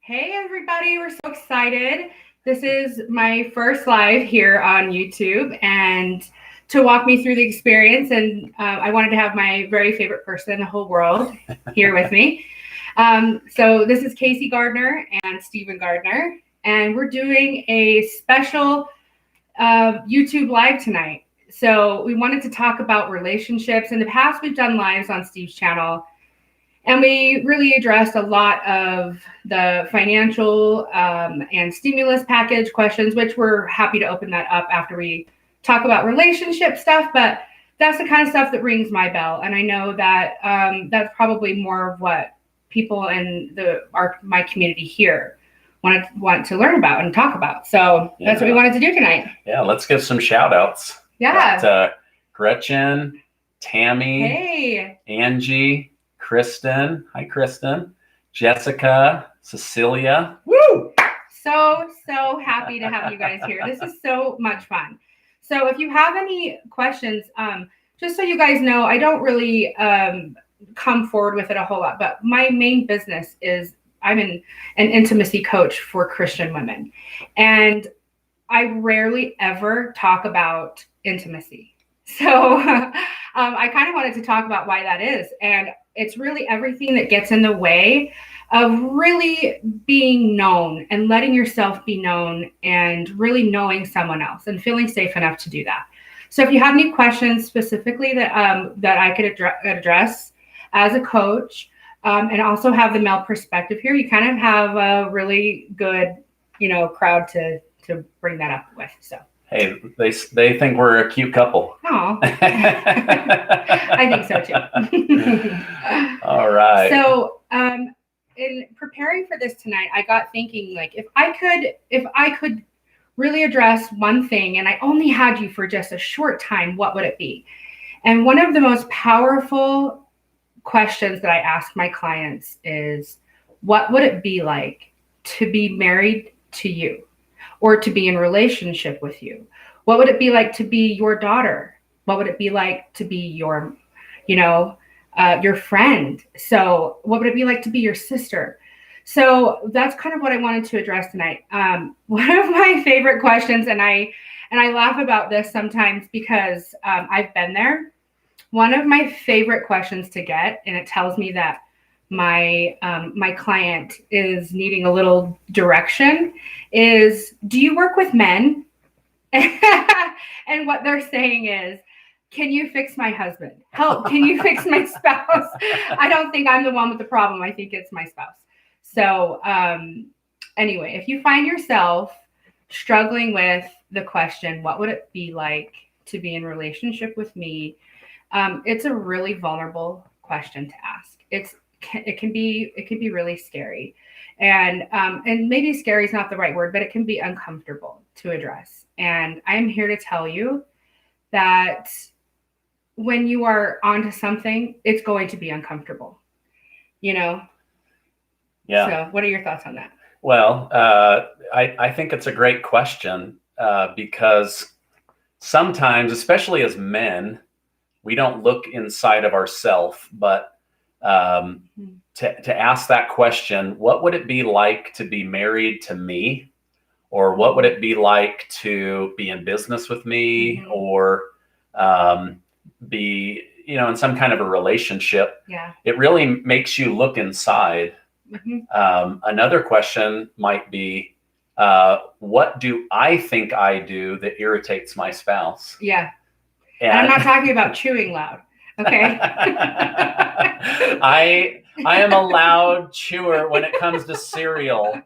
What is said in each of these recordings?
Hey everybody, we're so excited. This is my first live here on YouTube, and to walk me through the experience, and I wanted to have my very favorite person in the whole world here with me. So this is Kacey Gardner and Stephen Gardner, and we're doing a special YouTube live tonight. So we wanted to talk about relationships. In the past, we've done lives on Steve's channel, and we really addressed a lot of the financial and stimulus package questions, which we're happy to open that up after we talk about relationship stuff. But that's the kind of stuff that rings my bell. And I know that that's probably more of what people in my community here want to learn about and talk about. So that's what we wanted to do tonight. Yeah, let's give some shout outs. Yeah. Got, Gretchen, Tammy, Hey, Angie, Kristen. Hi, Kristen. Jessica, Cecilia. Woo! So happy to have you guys here. This is so much fun. So if you have any questions, just so you guys know, I don't really come forward with it a whole lot, but my main business is I'm an intimacy coach for Christian women. And I rarely ever talk about intimacy. So I kind of wanted to talk about why that is. And it's really everything that gets in the way of really being known and letting yourself be known and really knowing someone else and feeling safe enough to do that. So if you have any questions specifically that I could address as a coach, and also have the male perspective here, you kind of have a really good, crowd to bring that up with. So. Hey, they think we're a cute couple. Oh, I think so too. All right. So, in preparing for this tonight, I got thinking, like, if I could really address one thing, and I only had you for just a short time, what would it be? And one of the most powerful questions that I ask my clients is, what would it be like to be married to you? Or to be in relationship with you? What would it be like to be your daughter? What would it be like to be your friend? So what would it be like to be your sister? So that's kind of what I wanted to address tonight. One of my favorite questions, and I laugh about this sometimes because I've been there. One of my favorite questions to get, and it tells me that my client is needing a little direction, is, do you work with men? And what they're saying is, can you fix my husband? Help, can you fix my spouse? I don't think I'm the one with the problem. I think it's my spouse. So anyway, if you find yourself struggling with the question, what would it be like to be in relationship with me? It's a really vulnerable question to ask. It can be really scary, and maybe scary is not the right word, but it can be uncomfortable to address. And I'm here to tell you that when you are onto something, it's going to be uncomfortable. Yeah. So what are your thoughts on that? Well, I think it's a great question because sometimes, especially as men, we don't look inside of ourselves, but to ask that question, what would it be like to be married to me? Or what would it be like to be in business with me? Mm-hmm. Or be, in some kind of a relationship? Yeah. It really makes you look inside. Mm-hmm. Another question might be, what do I think I do that irritates my spouse? Yeah. And I'm not talking about chewing loud. Okay. I am a loud chewer when it comes to cereal,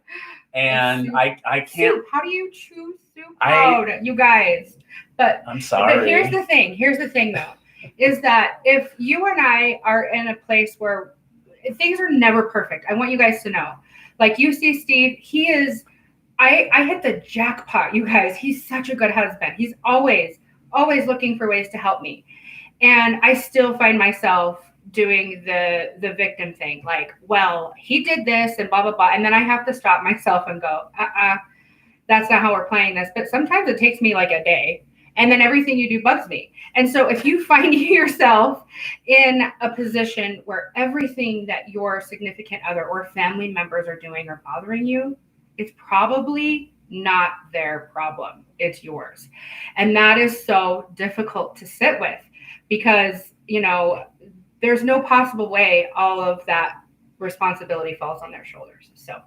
and I can't. Soup. How do you chew soup loud, you guys? But I'm sorry. But here's the thing. Here's the thing, though, is that if you and I are in a place where things are never perfect, I want you guys to know. Like, you see Steve, he is. I hit the jackpot, you guys. He's such a good husband. He's always looking for ways to help me. And I still find myself doing the victim thing, like, well, he did this and blah, blah, blah. And then I have to stop myself and go, that's not how we're playing this. But sometimes it takes me like a day. And then everything you do bugs me. And so if you find yourself in a position where everything that your significant other or family members are doing are bothering you, it's probably not their problem. It's yours. And that is so difficult to sit with because, there's no possible way all of that responsibility falls on their shoulders. So,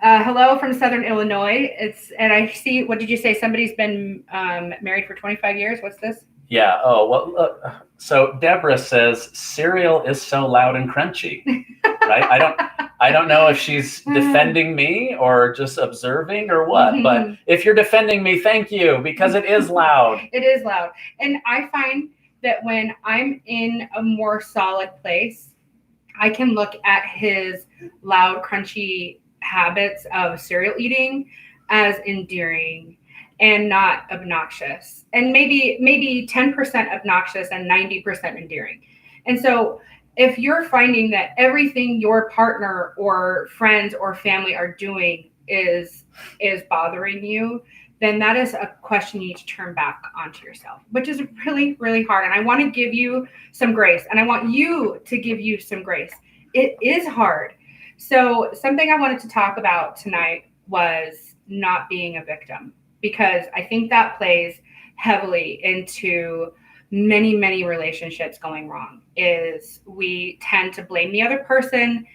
hello from Southern Illinois. And I see, what did you say? Somebody's been married for 25 years. What's this? Yeah. Oh, well, so Deborah says cereal is so loud and crunchy, right? I don't know if she's defending me or just observing or what, but if you're defending me, thank you, because it is loud. It is loud. And I find that when I'm in a more solid place, I can look at his loud, crunchy habits of cereal eating as endearing and not obnoxious, and maybe 10% obnoxious and 90% endearing. And so if you're finding that everything your partner or friends or family are doing is bothering you, then that is a question you need to turn back onto yourself, which is really, really hard. And I want to give you some grace, and I want you to give you some grace. It is hard. So something I wanted to talk about tonight was not being a victim, because I think that plays heavily into many, many relationships going wrong. Is we tend to blame the other person,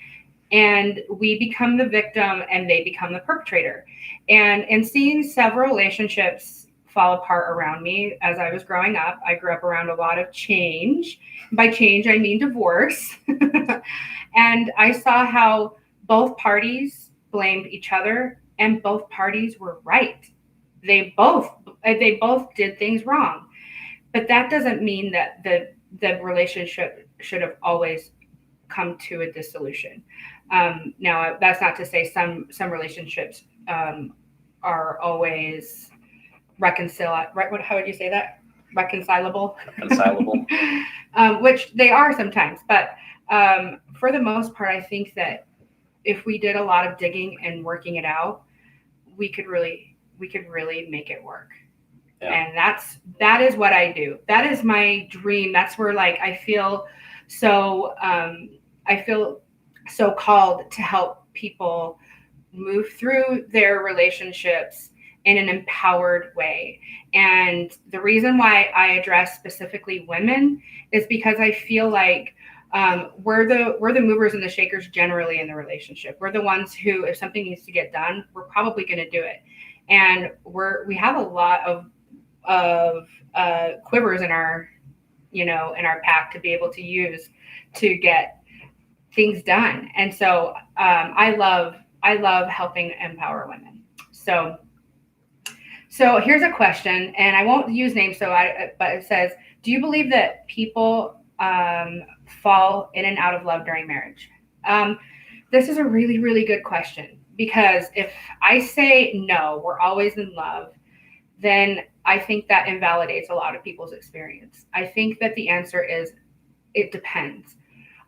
and we become the victim and they become the perpetrator. And in seeing several relationships fall apart around me as I was growing up, I grew up around a lot of change. By change, I mean divorce. And I saw how both parties blamed each other, and both parties were right. They both did things wrong. But that doesn't mean that the relationship should have always come to a dissolution. Now, that's not to say some relationships are always reconcilable. Right? How would you say that? Reconcilable. Reconcilable. Which they are sometimes, but for the most part, I think that if we did a lot of digging and working it out, we could really make it work. Yeah. And that is what I do. That is my dream. That's where I feel so called to help people move through their relationships in an empowered way. And the reason why I address specifically women is because I feel like we're the movers and the shakers generally in the relationship. We're the ones who, if something needs to get done, we're probably going to do it. And we have a lot of quivers in our pack to be able to use to get things done. And so I love helping empower women. So here's a question, and I won't use names, but it says, do you believe that people fall in and out of love during marriage? This is a really, really good question, because if I say no, we're always in love, then I think that invalidates a lot of people's experience. I think that the answer is it depends.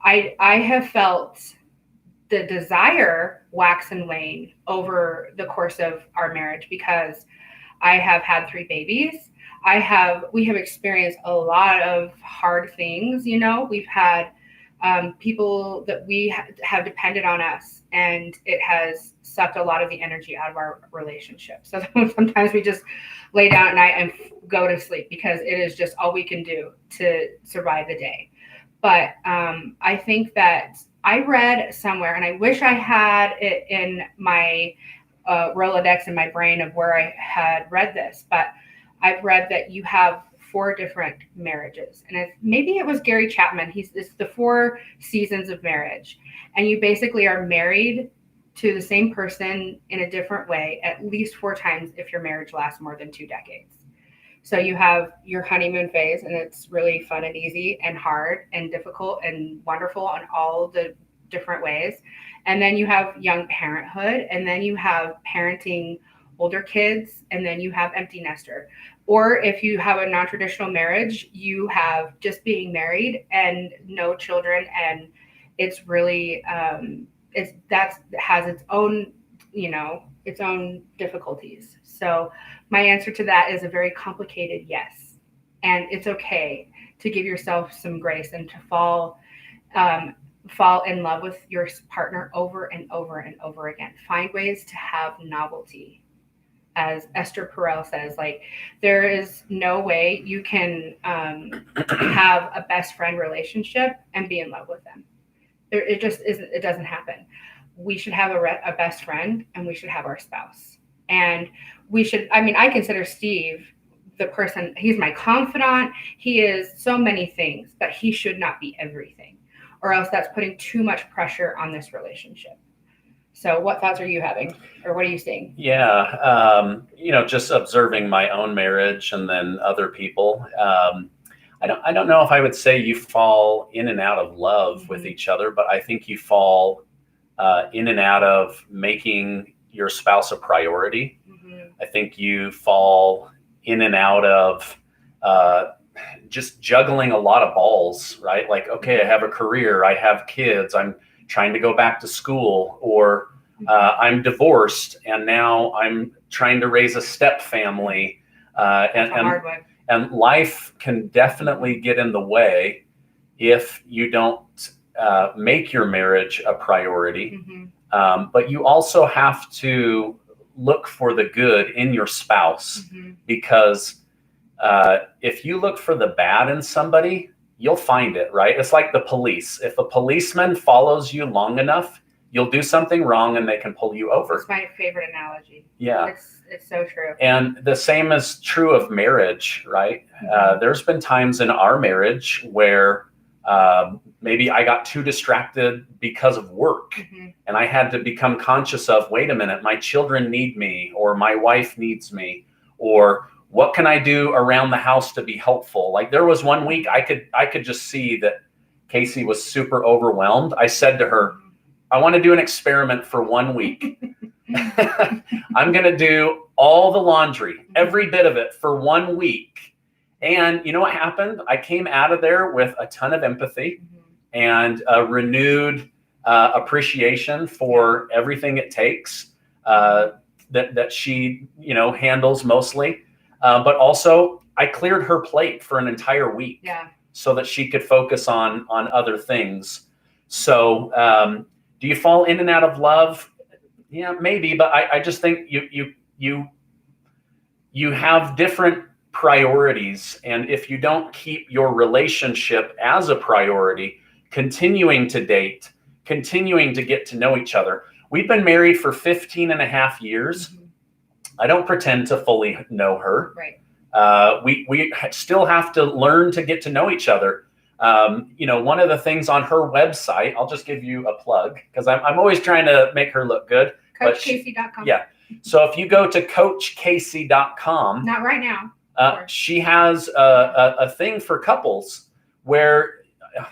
I have felt the desire wax and wane over the course of our marriage, because I have had 3 babies. We have experienced a lot of hard things. We've had people that we have depended on us, and it has sucked a lot of the energy out of our relationship. So sometimes we just lay down at night and go to sleep, because it is just all we can do to survive the day. But I think that I read somewhere, and I wish I had it in my Rolodex in my brain of where I had read this, but I've read that you have 4 different marriages, and maybe it was Gary Chapman. It's the 4 seasons of marriage, and you basically are married to the same person in a different way at least 4 times if your marriage lasts more than 2 decades. So you have your honeymoon phase, and it's really fun and easy and hard and difficult and wonderful in all the different ways. And then you have young parenthood, and then you have parenting older kids, and then you have empty nester. Or if you have a non-traditional marriage, you have just being married and no children, and it's really has its own its own difficulties. So my answer to that is a very complicated yes. And it's okay to give yourself some grace and to um, fall in love with your partner over and over and over again. Find ways to have novelty. As Esther Perel says, like, there is no way you can have a best friend relationship and be in love with them. It just isn't. It doesn't happen. We should have a best friend, and we should have our spouse, and we should. I mean, I consider Steve the person. He's my confidant. He is so many things, but he should not be everything, or else that's putting too much pressure on this relationship. So what thoughts are you having, or what are you seeing? Yeah, just observing my own marriage and then other people. I don't know if I would say you fall in and out of love with each other, but I think you fall in and out of making your spouse a priority. I think you fall in and out of just juggling a lot of balls, right? Like, okay, I have a career, I have kids, I'm trying to go back to school, or I'm divorced and now I'm trying to raise a step family. And life can definitely get in the way if you don't make your marriage a priority. But you also have to look for the good in your spouse, because if you look for the bad in somebody, you'll find it, right? It's like the police. If a policeman follows you long enough, you'll do something wrong and they can pull you over. It's my favorite analogy. Yeah. It's so true. And the same is true of marriage, right? There's been times in our marriage where maybe I got too distracted because of work, and I had to become conscious of, wait a minute, my children need me, or my wife needs me, or what can I do around the house to be helpful? Like, there was one week I could just see that Kacey was super overwhelmed. I said to her, I want to do an experiment for 1 week. I'm going to do all the laundry, every bit of it, for 1 week. And you know what happened? I came out of there with a ton of empathy and a renewed appreciation for everything it takes that she, handles mostly. But also, I cleared her plate for an entire week so that she could focus on other things. So do you fall in and out of love? Yeah, maybe. But I just think you have different priorities. And if you don't keep your relationship as a priority, continuing to date, continuing to get to know each other. We've been married for 15 and a half years. I don't pretend to fully know her. Right. We still have to learn to get to know each other. One of the things on her website, I'll just give you a plug because I'm always trying to make her look good. CoachKacey.com. Yeah. So if you go to CoachKacey.com. Not right now. She has a thing for couples where,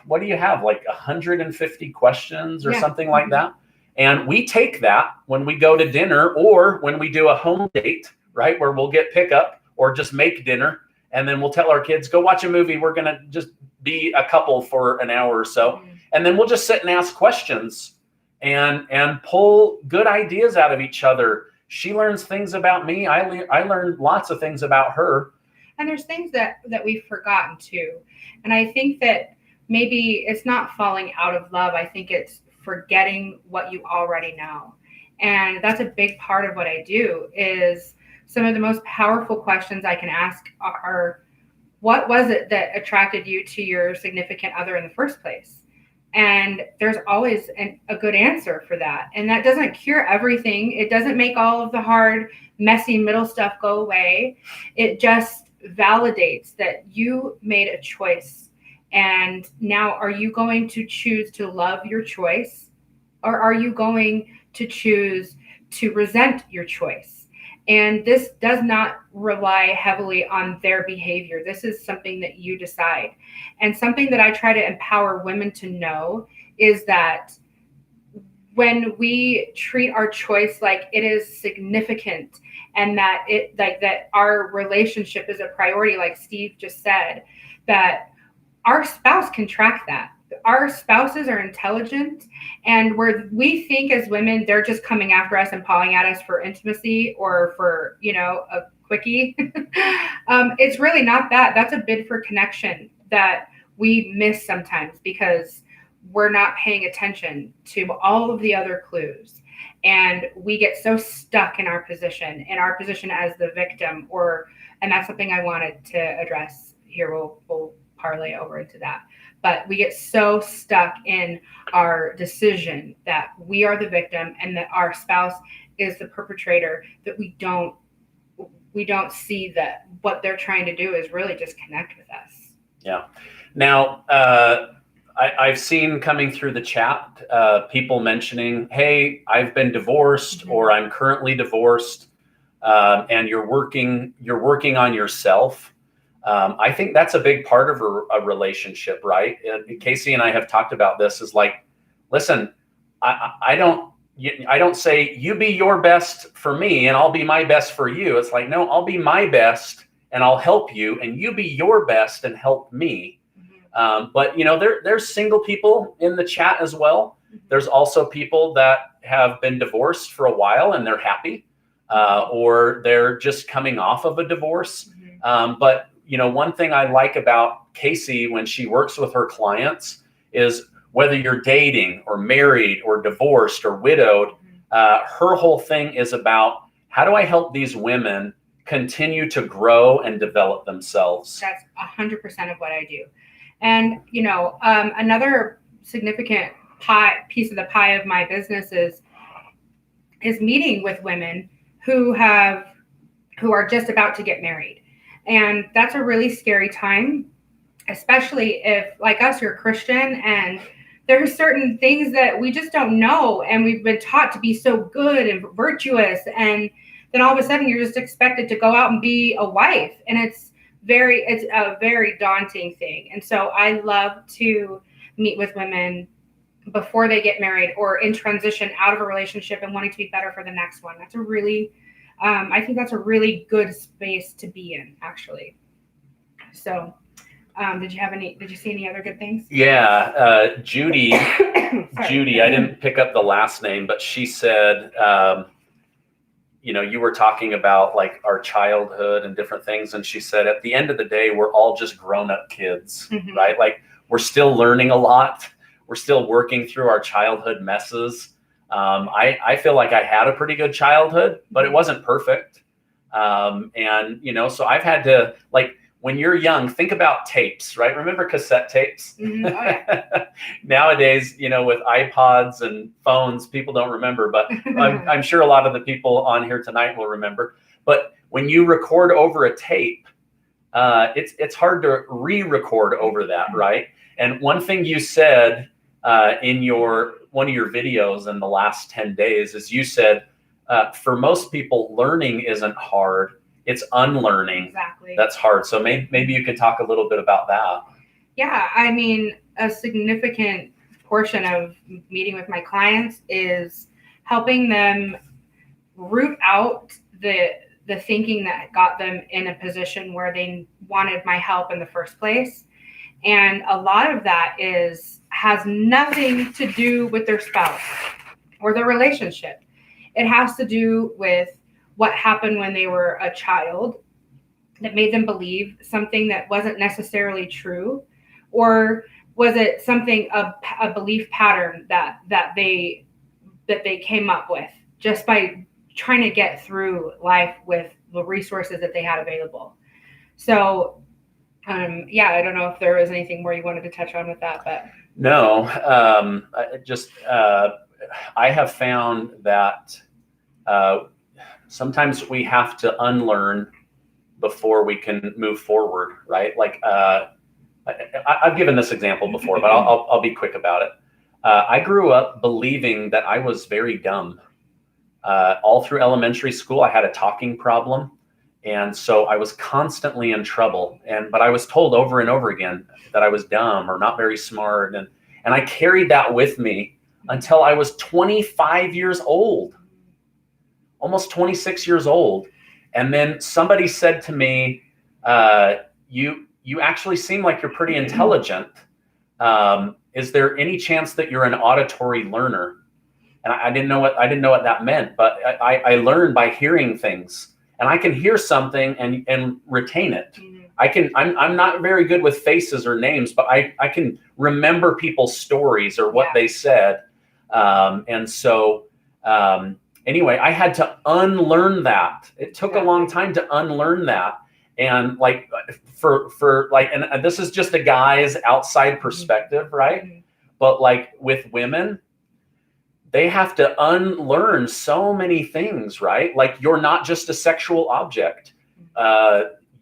what do you have? Like 150 questions or something like that. And we take that when we go to dinner or when we do a home date, right? Where we'll get pickup or just make dinner. And then we'll tell our kids, go watch a movie. We're going to just be a couple for an hour or so. And then we'll just sit and ask questions and pull good ideas out of each other. She learns things about me. I learned lots of things about her. And there's things that we've forgotten too. And I think that maybe it's not falling out of love. I think it's forgetting what you already know. And that's a big part of what I do. Is some of the most powerful questions I can ask are, what was it that attracted you to your significant other in the first place? And there's always a good answer for that. And that doesn't cure everything. It doesn't make all of the hard, messy middle stuff go away. It just validates that you made a choice. And now, are you going to choose to love your choice, or are you going to choose to resent your choice? And this does not rely heavily on their behavior. This is something that you decide. And something that I try to empower women to know is that when we treat our choice like it is significant and that that our relationship is a priority, like Steve just said, that our spouse can track that. our spouses are intelligent, and we think as women they're just coming after us and pawing at us for intimacy or for, a quickie. It's really not that. That's a bid for connection that we miss sometimes because we're not paying attention to all of the other clues, and we get so stuck in our position as the victim. And that's something I wanted to address here. We'll parlay over into that. But we get so stuck in our decision that we are the victim and that our spouse is the perpetrator that we don't see that what they're trying to do is really just connect with us. Yeah. Now, I've seen coming through the chat, people mentioning, hey, I've been divorced, mm-hmm. or I'm currently divorced, and you're working on yourself. I think that's a big part of a relationship, right? And Kacey and I have talked about this, is like, listen, I don't say you be your best for me and I'll be my best for you. It's like, no, I'll be my best and I'll help you, and you be your best and help me. But there's single people in the chat as well. There's also people that have been divorced for a while and they're happy, or they're just coming off of a divorce. But one thing I like about Kacey when she works with her clients is whether you're dating or married or divorced or widowed, her whole thing is about how do I help these women continue to grow and develop themselves. That's 100% of what I do. And, another significant piece of the pie of my business is meeting with women who are just about to get married. And that's a really scary time, especially if, like us, you're Christian and there are certain things that we just don't know. And we've been taught to be so good and virtuous. And then all of a sudden you're just expected to go out and be a wife. And it's a very daunting thing. And so I love to meet with women before they get married or in transition out of a relationship and wanting to be better for the next one. That's I think that's a really good space to be in, actually. So did you see any other good things? Yeah. Judy, I didn't pick up the last name, but she said, you were talking about like our childhood and different things. And she said, at the end of the day, we're all just grown-up kids, mm-hmm. right? Like we're still learning a lot. We're still working through our childhood messes. I feel like I had a pretty good childhood, but it wasn't perfect. So I've had to, like, when you're young, think about tapes, right? Remember cassette tapes? Mm-hmm. Oh, yeah. Nowadays, with iPods and phones, people don't remember, but I'm sure a lot of the people on here tonight will remember. But when you record over a tape, it's hard to re-record over that, right? And one thing you said in one of your videos in the last 10 days is you said, for most people, learning isn't hard. It's unlearning. Exactly. That's hard. So maybe you could talk a little bit about that. Yeah. I mean, a significant portion of meeting with my clients is helping them root out the thinking that got them in a position where they wanted my help in the first place. And a lot of that has nothing to do with their spouse or their relationship. It has to do with what happened when they were a child that made them believe something that wasn't necessarily true, or was it a belief pattern that they came up with just by trying to get through life with the resources that they had available. So I don't know if there was anything more you wanted to touch on with that, but no, I have found that sometimes we have to unlearn before we can move forward, right? Like I've given this example before, but I'll be quick about it. I grew up believing that I was very dumb. All through elementary school, I had a talking problem. And so I was constantly in trouble. But I was told over and over again that I was dumb or not very smart. And I carried that with me until I was 25 years old, almost 26 years old. And then somebody said to me, you actually seem like you're pretty intelligent. is there any chance that you're an auditory learner? And I didn't know what that meant, but I learned by hearing things, and I can hear something and retain it. I'm not very good with faces or names, but I can remember people's stories or what they said. And so anyway, I had to unlearn that. It took a long time to unlearn that. And like and this is just a guy's outside perspective, right? But like with women, they have to unlearn so many things, right? Like, you're not just a sexual object.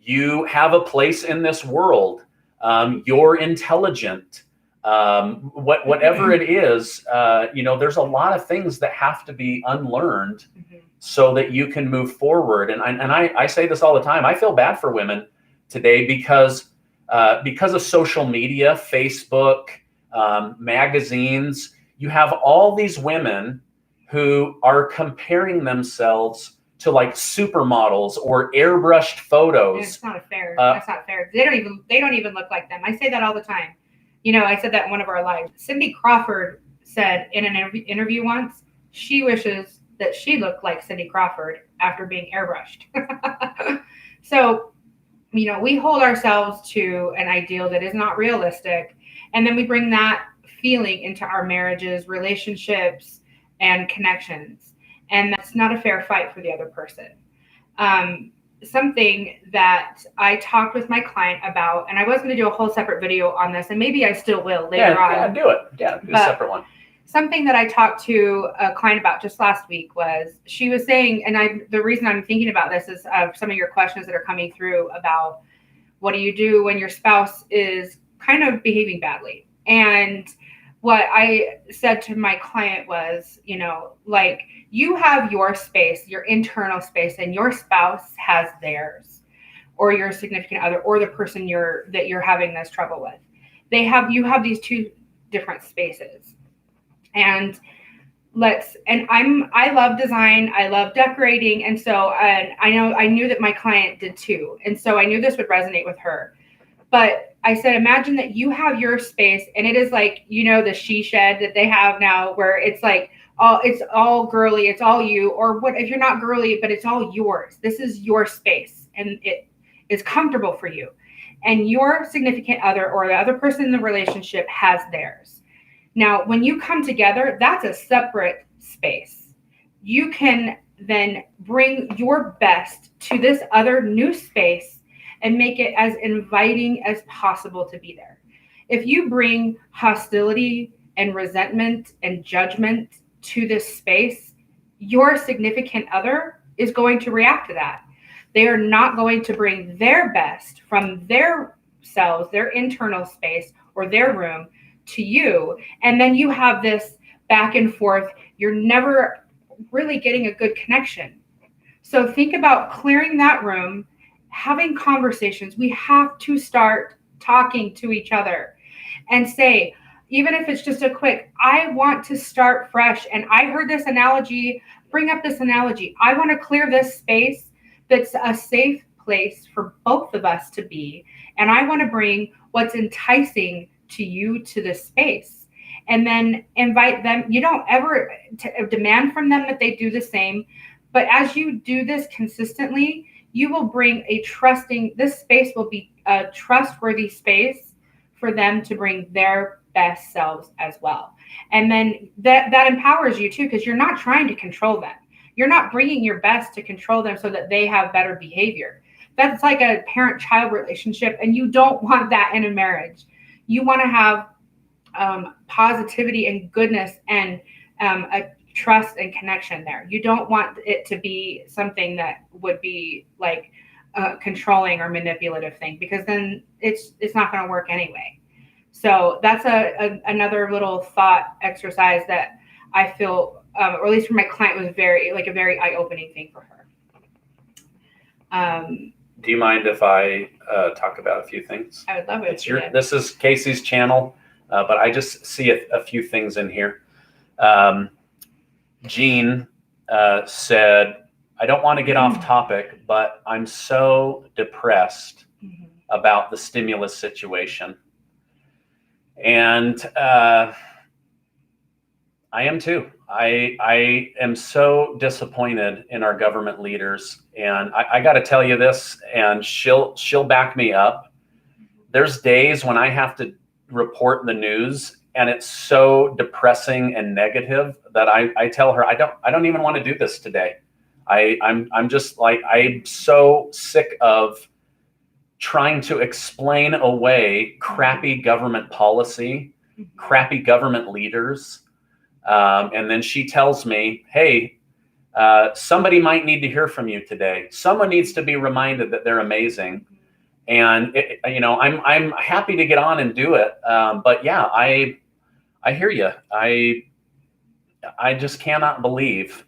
You have a place in this world. You're intelligent. Whatever it is, there's a lot of things that have to be unlearned so that you can move forward. And I say this all the time. I feel bad for women today because of social media, Facebook, magazines. You have all these women who are comparing themselves to like supermodels or airbrushed photos. It's not fair. That's not fair. They don't even look like them. I say that all the time. I said that in one of our lives. Cindy Crawford said in an interview once, she wishes that she looked like Cindy Crawford after being airbrushed. So, we hold ourselves to an ideal that is not realistic. And then we bring that feeling into our marriages, relationships, and connections. And that's not a fair fight for the other person. Something that I talked with my client about, and I was going to do a whole separate video on this, and maybe I still will later on. Yeah, do it. Yeah, do a separate one. Something that I talked to a client about just last week was, she was saying, and the reason I'm thinking about this is some of your questions that are coming through about what do you do when your spouse is kind of behaving badly. And what I said to my client was, like, you have your space, your internal space, and your spouse has theirs, or your significant other, or the person that you're having this trouble with. You have these two different spaces. And I love design, I love decorating, and so I knew that my client did too, and so I knew this would resonate with her. But I said, imagine that you have your space, and it is like, the she shed that they have now, where it's like, it's all girly, it's all you, or what if you're not girly, but it's all yours. This is your space, and it is comfortable for you. And your significant other or the other person in the relationship has theirs. Now, when you come together, that's a separate space. You can then bring your best to this other new space and make it as inviting as possible to be there. If you bring hostility and resentment and judgment to this space, your significant other is going to react to that. They are not going to bring their best from their selves, their internal space or their room to you. And then you have this back and forth. You're never really getting a good connection. So think about clearing that room, having conversations. We have to start talking to each other and say, even if it's just a quick, I want to start fresh. And I heard this analogy, bring up this analogy. I want to clear this space that's a safe place for both of us to be. And I want to bring what's enticing to you to this space. And then invite them. You don't ever demand from them that they do the same. But as you do this consistently, you will bring this space will be a trustworthy space for them to bring their best selves as well. And then that empowers you too, because you're not trying to control them. You're not bringing your best to control them so that they have better behavior. That's like a parent-child relationship, and you don't want that in a marriage. You want to have positivity and goodness and a trust and connection there. You don't want it to be something that would be like a controlling or manipulative thing, because then it's not going to work anyway. So that's another little thought exercise that I feel, or at least for my client, was a very eye-opening thing for her. Do you mind if I talk about a few things? I would love it. This is Kacey's channel, but I just see a few things in here. Jean said, I don't want to get off topic, but I'm so depressed about the stimulus situation. And I am too. I am so disappointed in our government leaders, and I got to tell you this, and she'll back me up. There's days when I have to report the news, and it's so depressing and negative that I tell her I don't even want to do this today. I'm just like, I'm so sick of trying to explain away crappy government policy, crappy government leaders. And then she tells me, hey, somebody might need to hear from you today. Someone needs to be reminded that they're amazing. And I'm happy to get on and do it. But yeah, I hear you. I just cannot believe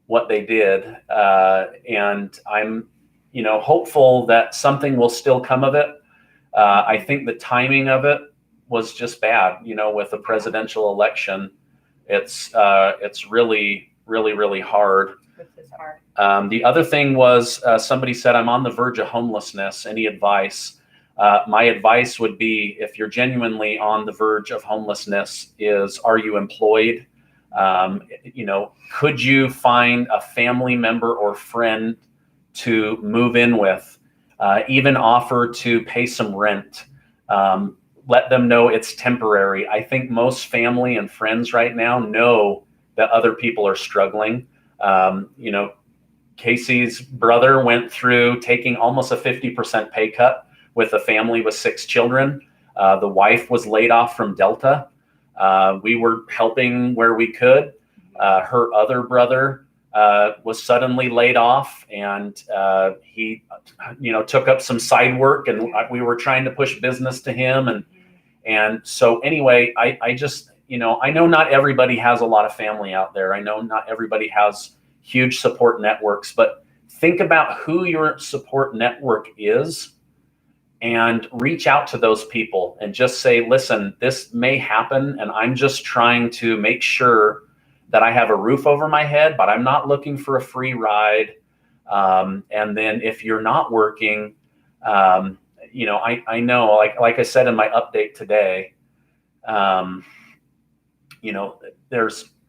what they did. And I'm, hopeful that something will still come of it. I think the timing of it was just bad, with the presidential election. It's really, really, really hard. It's hard. The other thing was somebody said, I'm on the verge of homelessness. Any advice? My advice would be, if you're genuinely on the verge of homelessness, are you employed? Could you find a family member or friend to move in with? Even offer to pay some rent. Let them know it's temporary. I think most family and friends right now know that other people are struggling. Casey's brother went through taking almost a 50% pay cut with a family with 6 children. The wife was laid off from Delta. We were helping where we could. Her other brother was suddenly laid off, and he, took up some side work, and we were trying to push business to him. And so anyway, I just, I know not everybody has a lot of family out there. I know not everybody has huge support networks, but think about who your support network is and reach out to those people and just say, listen, this may happen, and I'm just trying to make sure that I have a roof over my head, but I'm not looking for a free ride. And then if you're not working, I know, like I said in my update today,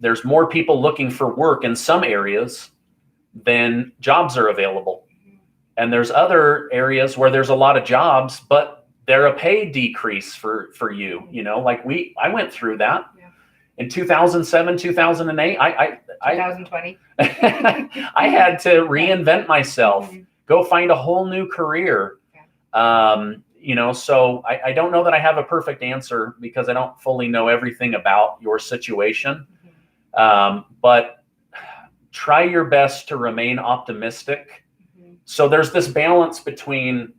there's more people looking for work in some areas than jobs are available. And there's other areas where there's a lot of jobs, but they're a pay decrease for you. I went through that. In 2007, 2008, 2020. I had to reinvent myself, go find a whole new career. So I don't know that I have a perfect answer because I don't fully know everything about your situation. But try your best to remain optimistic. So there's this balance between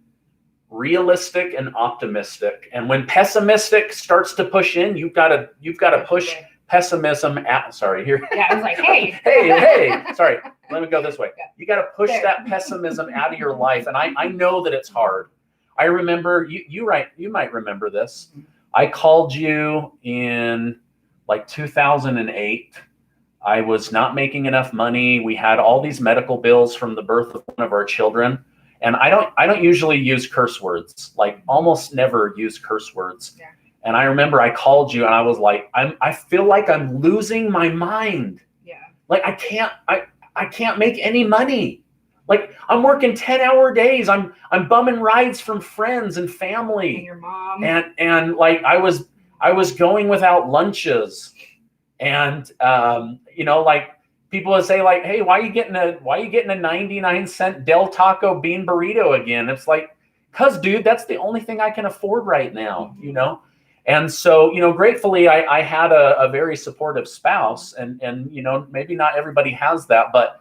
realistic and optimistic. And when pessimistic starts to push in, you've got to push pessimism out. Sorry, here. Yeah, I was like, hey. hey. Sorry, let me go this way. You got to push that pessimism out of your life. And I know that it's hard. I remember you might remember this. I called you in like 2008. I was not making enough money. We had all these medical bills from the birth of one of our children. And I don't usually use curse words, like almost never use curse words. Yeah. And I remember I called you and I was like, I feel like I'm losing my mind. Yeah. Like I can't make any money. Like I'm working 10-hour days. I'm bumming rides from friends and family. And your mom. And like I was going without lunches. And like people would say like, hey, why are you getting a 99-cent Del Taco bean burrito again? It's like, cause dude, that's the only thing I can afford right now, And so, gratefully I had a very supportive spouse, and maybe not everybody has that, but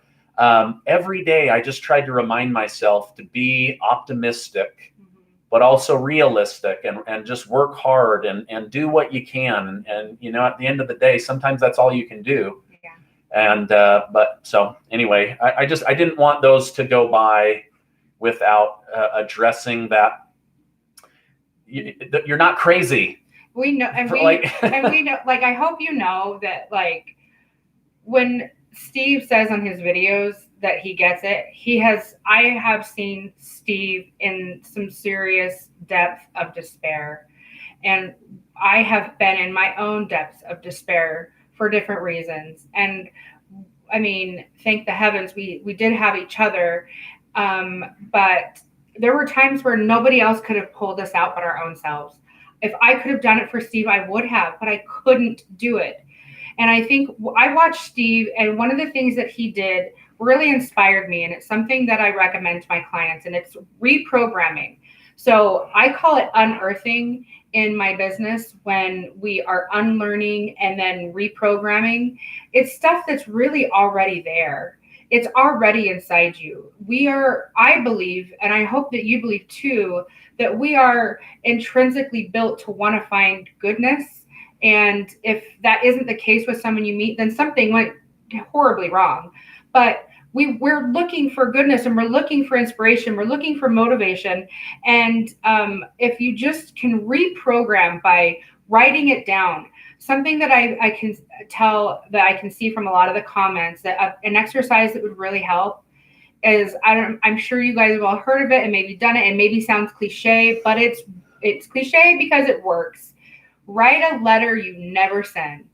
every day I just tried to remind myself to be optimistic, but also realistic, and just work hard and do what you can. And at the end of the day, sometimes that's all you can do. Yeah. And but so anyway, I didn't want those to go by without addressing that you're not crazy. We know, and we know, like, I hope you know that, like, when Steve says on his videos that he gets it, I have seen Steve in some serious depth of despair. And I have been in my own depths of despair for different reasons. And I mean, thank the heavens we did have each other. But there were times where nobody else could have pulled us out but our own selves. If I could have done it for Steve, I would have, but I couldn't do it. And I think I watched Steve, and one of the things that he did really inspired me. And it's something that I recommend to my clients, and it's reprogramming. So I call it unearthing in my business when we are unlearning and then reprogramming. It's stuff that's really already there. It's already inside you. I believe, and I hope that you believe too, that we are intrinsically built to want to find goodness. And if that isn't the case with someone you meet, then something went horribly wrong. But we're looking for goodness, and we're looking for inspiration. We're looking for motivation. And if you just can reprogram by writing it down, something that I can tell, that I can see from a lot of the comments, that an exercise that would really help is, I'm sure you guys have all heard of it and maybe done it, and maybe sounds cliche, but it's cliche because it works. Write a letter you never send.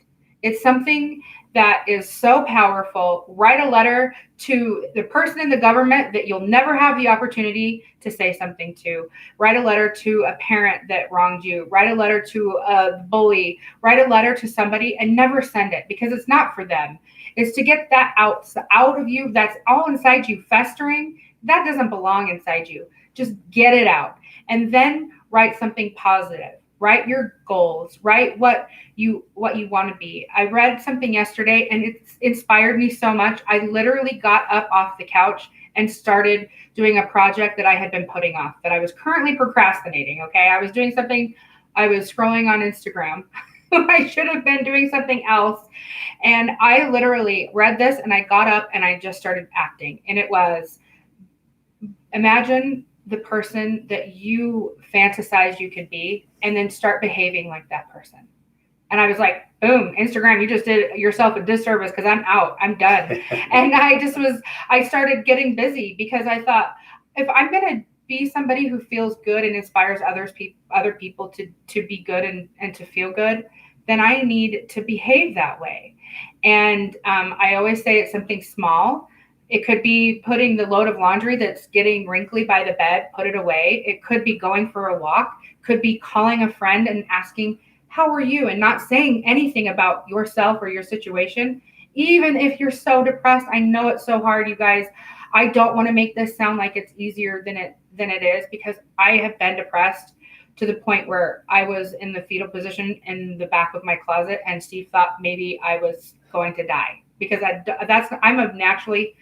It's something that is so powerful. Write a letter to the person in the government that you'll never have the opportunity to say something to. Write a letter to a parent that wronged you. Write a letter to a bully. Write a letter to somebody and never send it, because it's not for them. It's to get that out of you. That's all inside you festering. That doesn't belong inside you. Just get it out. And then write something positive. Write your goals. Write what you want to be. I read something yesterday and it inspired me so much. I literally got up off the couch and started doing a project that I had been putting off, that I was currently procrastinating. Okay. I was doing something. I was scrolling on Instagram. I should have been doing something else. And I literally read this and I got up and I just started acting. And it was, imagine the person that you fantasize you could be, and then start behaving like that person. And I was like, boom, Instagram, you just did yourself a disservice, because I'm out, I'm done. And I started getting busy, because I thought, if I'm going to be somebody who feels good and inspires other people to be good and to feel good, then I need to behave that way. And I always say it's something small. It could be putting the load of laundry that's getting wrinkly by the bed, put it away. It could be going for a walk. Could be calling a friend and asking, how are you? And not saying anything about yourself or your situation. Even if you're so depressed, I know it's so hard, you guys. I don't want to make this sound like it's easier than it is, because I have been depressed to the point where I was in the fetal position in the back of my closet, and Steve thought maybe I was going to die, because I'm a naturally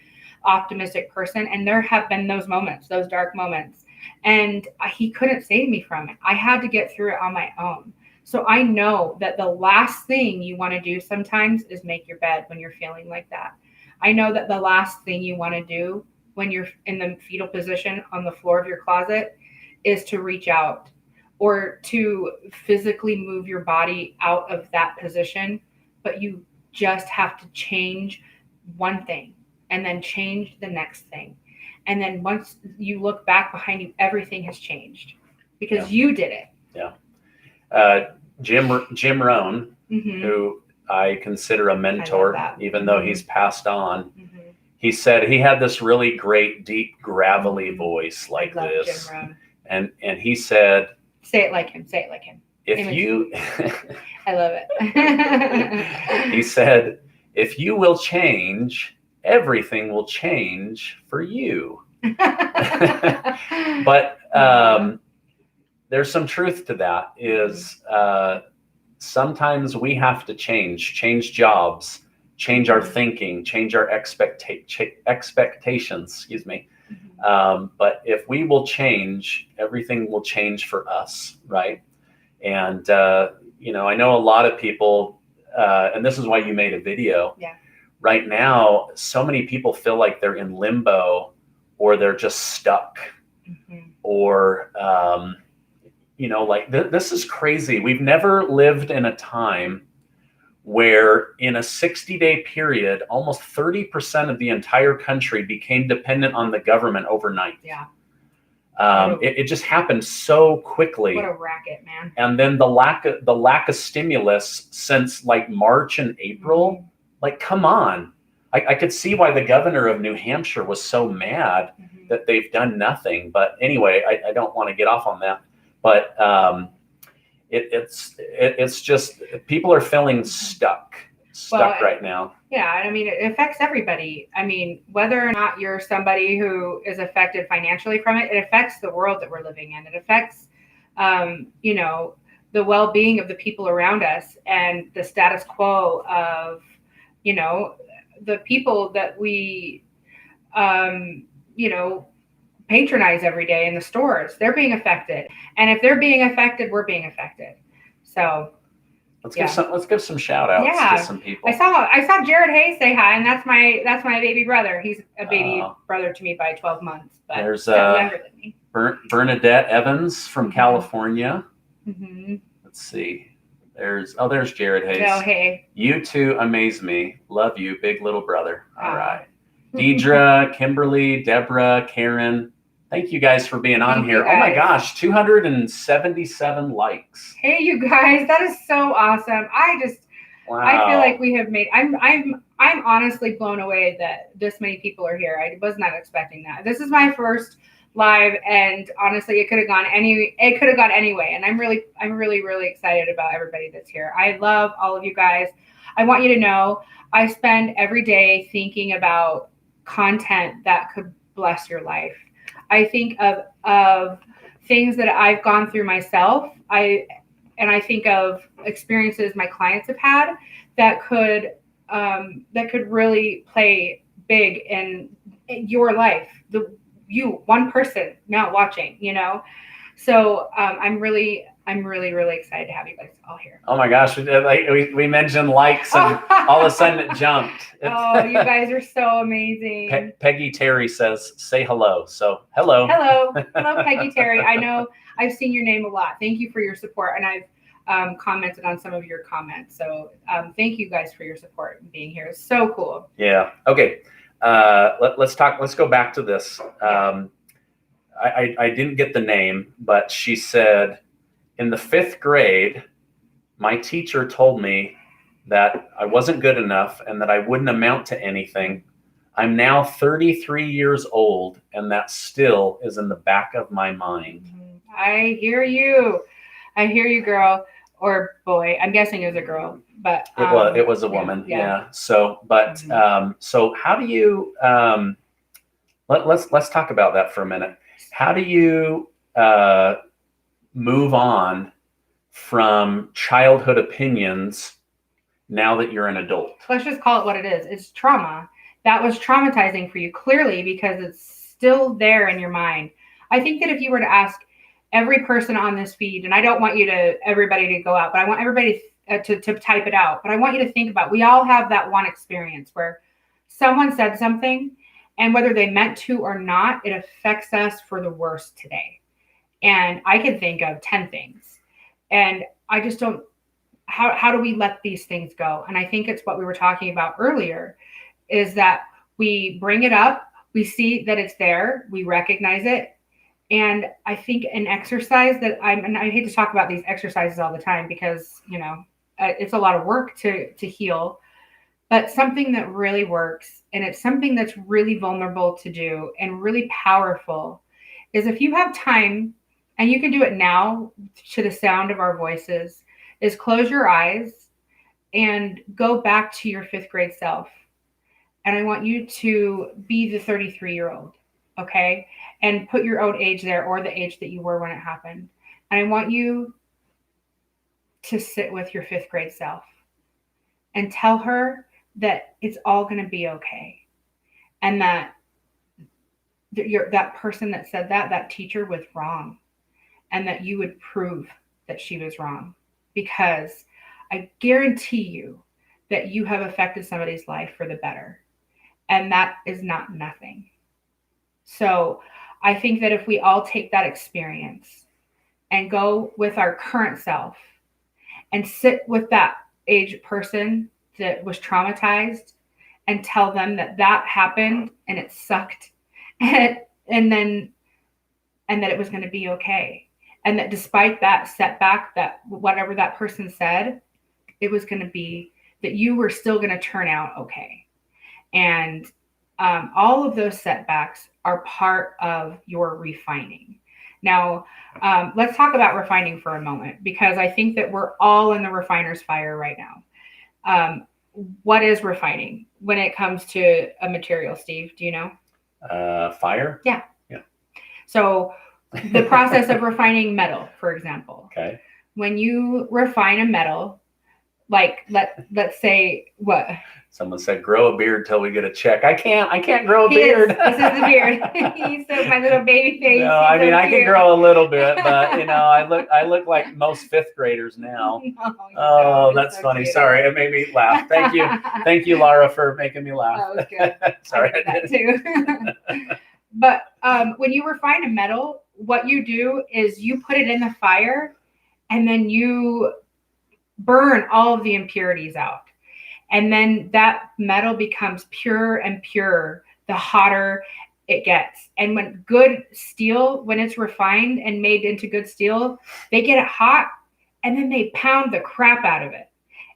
optimistic person, and there have been those moments, those dark moments, and he couldn't save me from it. I had to get through it on my own. So I know that the last thing you want to do sometimes is make your bed when you're feeling like that. I know that the last thing you want to do when you're in the fetal position on the floor of your closet is to reach out or to physically move your body out of that position. But you just have to change one thing, and then change the next thing. And then once you look back behind you, everything has changed, because you did it. Yeah. Jim Rohn, who I consider a mentor, even though he's passed on, he said he had this really great, deep, gravelly voice like this. Jim Rohn. And he said, say it like him. Say it like him. I love it. He said, if you will change, everything will change for you. But there's some truth to that. Is sometimes we have to change jobs, change our thinking, change our expectations. Excuse me. But if we will change, everything will change for us, right? And I know a lot of people, and this is why you made a video. Yeah. Right now, so many people feel like they're in limbo, or they're just stuck, or, this is crazy. We've never lived in a time where in a 60-day period, almost 30% of the entire country became dependent on the government overnight. Yeah. It just happened so quickly. What a racket, man. And then the lack of stimulus since like March and April, like, come on. I could see why the governor of New Hampshire was so mad that they've done nothing. But anyway, I don't want to get off on that. But it's just people are feeling stuck right now. Yeah, I mean, it affects everybody. I mean, whether or not you're somebody who is affected financially from it, it affects the world that we're living in. It affects, the well-being of the people around us and the status quo of, the people that we, patronize every day in the stores. They're being affected. And if they're being affected, we're being affected. So let's give some shout outs to some people. I saw Jared Hayes say hi, and that's my baby brother. He's a baby brother to me by 12 months, but there's younger than me. Bernadette Evans from California. Mm-hmm. Let's see. There's Jared Hayes. Oh, hey. You two amaze me. Love you, big little brother. All right. Deidre, Kimberly, Deborah, Karen. Thank you guys for being on here. Oh my gosh, 277 likes. Hey, you guys, that is so awesome. Wow. I feel like we have made. I'm honestly blown away that this many people are here. I was not expecting that. This is my first live, and honestly, it could have gone anyway. And I'm really excited about everybody that's here. I love all of you guys. I want you to know I spend every day thinking about content that could bless your life. I think of things that I've gone through myself. I think of experiences my clients have had that could really play big in your life. One person now watching, So I'm really excited to have you guys all here. Oh my gosh, we mentioned likes and all of a sudden it jumped. Oh, you guys are so amazing. Peggy Terry says, say hello. So hello. Hello, Peggy Terry. I know I've seen your name a lot. Thank you for your support, and I've commented on some of your comments. So thank you guys for your support and being here. It's so cool. Yeah. Okay. Let's talk. Let's go back to this. I didn't get the name, but she said, in the 5th grade, my teacher told me that I wasn't good enough and that I wouldn't amount to anything. I'm now 33 years old, and that still is in the back of my mind. I hear you, girl or boy. I'm guessing it was a girl, but it was a woman. Yeah. So, but so how do you? Let's talk about that for a minute. How do you move on from childhood opinions now that you're an adult? Let's just call it what it is. It's trauma. That was traumatizing for you, clearly, because it's still there in your mind. I think that if you were to ask every person on this feed, and I don't want everybody to go out, but I want everybody to type it out. But I want you to think about, we all have that one experience where someone said something, and whether they meant to or not, it affects us for the worse today. And I can think of 10 things. And I just don't, how do we let these things go? And I think it's what we were talking about earlier, is that we bring it up, we see that it's there, we recognize it. And I think an exercise that and I hate to talk about these exercises all the time because, it's a lot of work to heal, but something that really works, and it's something that's really vulnerable to do and really powerful, is if you have time, and you can do it now to the sound of our voices, is close your eyes and go back to your 5th grade self. And I want you to be the 33-year-old, okay? And put your own age there, or the age that you were when it happened. And I want you to sit with your 5th grade self and tell her that it's all going to be okay. And that that person that said that teacher was wrong. And that you would prove that she was wrong, because I guarantee you that you have affected somebody's life for the better. And that is not nothing. So I think that if we all take that experience and go with our current self and sit with that age person that was traumatized and tell them that happened and it sucked, and then and that it was going to be okay. And that despite that setback, that whatever that person said, it was going to be that you were still going to turn out okay. And all of those setbacks are part of your refining. Now, let's talk about refining for a moment, because I think that we're all in the refiner's fire right now. What is refining when it comes to a material, Steve? Do you know? Fire? Yeah. Yeah. So the process of refining metal, for example. Okay. When you refine a metal, like let's say what? Someone said, grow a beard till we get a check. I can't grow a beard. This is the beard. He's so my little baby face. No, I mean, I can grow a little bit, but I look like most fifth graders now. Oh, that's so funny. Cute. Sorry, it made me laugh. Thank you, Laura, for making me laugh. That was good. Sorry, I did that too. But when you refine a metal, what you do is you put it in the fire, and then you burn all of the impurities out. And then that metal becomes pure and purer the hotter it gets. And when good steel, when it's refined and made into good steel, they get it hot, and then they pound the crap out of it.